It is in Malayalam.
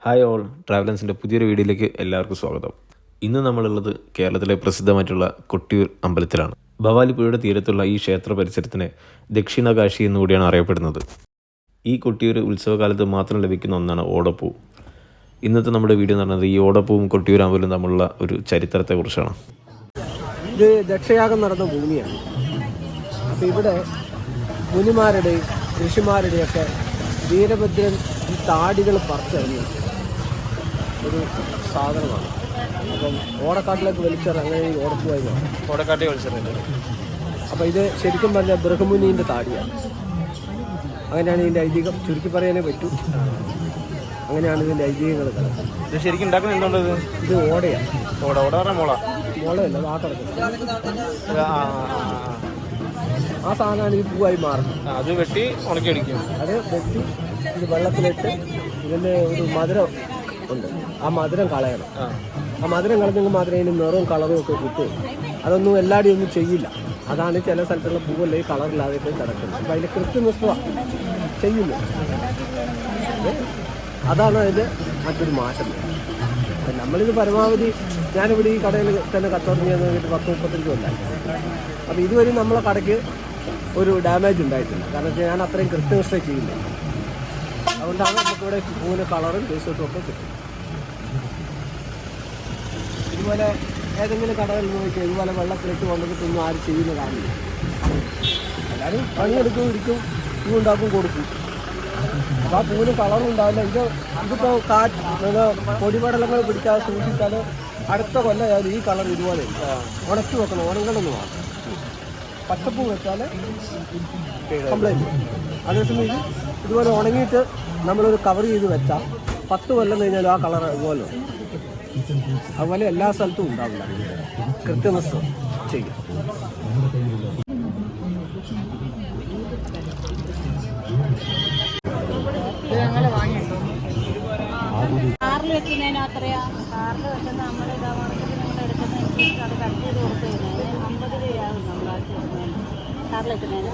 ഹായ് ഓൾ, ട്രാവലൻസിൻ്റെ പുതിയൊരു വീഡിയോയിലേക്ക് എല്ലാവർക്കും സ്വാഗതം. ഇന്ന് നമ്മളുള്ളത് കേരളത്തിലെ പ്രസിദ്ധമായിട്ടുള്ള കൊട്ടിയൂർ അമ്പലത്തിലാണ്. ഭവാലിപ്പുഴയുടെ തീരത്തുള്ള ഈ ക്ഷേത്ര പരിസരത്തിനെ ദക്ഷിണകാശി എന്നുകൂടിയാണ് അറിയപ്പെടുന്നത്. ഈ കൊട്ടിയൂർ ഉത്സവകാലത്ത് മാത്രം ലഭിക്കുന്ന ഒന്നാണ് ഓടപ്പൂ. ഇന്നത്തെ നമ്മുടെ വീഡിയോ എന്ന് പറയുന്നത് ഈ ഓടപ്പൂവും കൊട്ടിയൂർ അമ്പലവും തമ്മിലുള്ള ഒരു ചരിത്രത്തെക്കുറിച്ചാണ്. ഇത് ദക്ഷയാഗം നടന്ന ഭൂമിയാണ്. അപ്പോൾ ഇവിടെ മുനിമാരുടെയും ഋഷിമാരുടെയൊക്കെ വീരഭദ്രൻ ഈ താടികൾ പറിച്ചെറിഞ്ഞു ഒരു സാധനമാണ്. അപ്പം ഓടക്കാട്ടിലേക്ക് വലിച്ചെറിഞ്ഞ അങ്ങനെ ഈ ഓടപ്പുവായി മാറും. ഓടക്കാട്ടി വലിച്ചെറിഞ്ഞത്. അപ്പോൾ ഇത് ശരിക്കും പറഞ്ഞാൽ ബൃഹമുനീൻ്റെ താടിയാണ്. അങ്ങനെയാണ് ഇതിൻ്റെ ഐതിഹ്യം. ചുരുക്കി പറയാനേ പറ്റൂ. അങ്ങനെയാണ് ഇതിൻ്റെ ഐതിഹ്യങ്ങൾ കിടക്കുന്നത്. ഇത് ശരിക്കും ഉണ്ടാക്കുന്നത് എന്തുകൊണ്ടത്? ഇത് ഓടയാണ്. ഓട പറഞ്ഞ മുളയല്ല, ആ കിടക്കുന്നത്. ആ സാധനമാണ് ഈ പൂവായി മാറുന്നത്. അത് വെട്ടി ഉണക്കി അടിക്കും. അത് വെട്ടി ഇത് വെള്ളത്തിലിട്ട് ഇതിൻ്റെ ഒരു മധുരം ഉണ്ട്. ആ മധുരം കളയണം. ആ മധുരം കളഞ്ഞെങ്കിൽ മാത്രമേ ഇതിന് നിറവും കളറും ഒക്കെ കിട്ടും. അതൊന്നും എല്ലാവരും ഒന്നും ചെയ്യില്ല. അതാണ് ചില സ്ഥലത്തുള്ള പൂവല്ലേ കളറില്ലാതെയൊക്കെ കിടക്കുന്നത്. അപ്പം അതിൻ്റെ കൃത്യനിഷ്ഠ ചെയ്യുന്നു. അതാണ് അതിൻ്റെ മറ്റൊരു മാറ്റം. അപ്പം നമ്മളിത് പരമാവധി ഞാനിവിടെ ഈ കടയിൽ തന്നെ കച്ചവടം ചെയ്യാൻ വേണ്ടിയിട്ട് 10-35 കൊല്ലായി. അപ്പോൾ ഇതുവരെ നമ്മളെ കടയ്ക്ക് ഒരു ഡാമേജ് ഉണ്ടായിട്ടില്ല. കാരണം ഞാൻ അത്രയും കൃത്യനിഷ്ഠ ചെയ്യില്ല. അതുകൊണ്ടാണ് നമുക്കിവിടെ പൂവിന് കളറും ടേസ്റ്റും ഒക്കെ കിട്ടും. ഇതുപോലെ ഏതെങ്കിലും കടകളിൽ നോക്കിയാൽ ഇതുപോലെ വെള്ളത്തിലിട്ട് വന്നിട്ടൊന്നും ആരും ചെയ്യുന്ന കാണില്ല. എല്ലാവരും പണിയെടുക്കും, ഇരിക്കും, പൂ ഉണ്ടാക്കും, കൊടുക്കും. അപ്പോൾ ആ പൂവിന് കളറും ഉണ്ടാവില്ല. ഇതിപ്പോൾ പൊടിപടലങ്ങൾ പിടിക്കാതെ സൂക്ഷിച്ചാൽ അടുത്ത കൊല്ലം ഈ കളർ ഇതുപോലെ ഉണക്കി വെക്കണം. ഉണങ്ങണമെന്ന് മാത്രം. പച്ചപ്പൂ വെച്ചാൽ കംപ്ലൈൻറ്റ്. അതേസമയം ഇതുപോലെ ഉണങ്ങിയിട്ട് നമ്മളൊരു കവർ ചെയ്ത് വെച്ചാൽ 10 കൊല്ലം കഴിഞ്ഞാലും ആ കളർ ഇതുപോലെ. അതുപോലെ എല്ലാ സ്ഥലത്തും ഉണ്ടാവില്ല. കൃത്യനിഷ്ഠ ചെയ്യും. കാറിൽ വെക്കുന്നതിന് അത്രയാ. കാറിൽ വെക്കുന്ന നമ്മൾ ഇതാണെങ്കിൽ നമ്മൾ എടുക്കുന്നതനുസരിച്ച് അത് കട്ട് ചെയ്ത് കൊടുക്കുന്നതിന് 50 രൂപയാകും. നമ്മൾ കാറിൽ വെക്കുന്നതിന്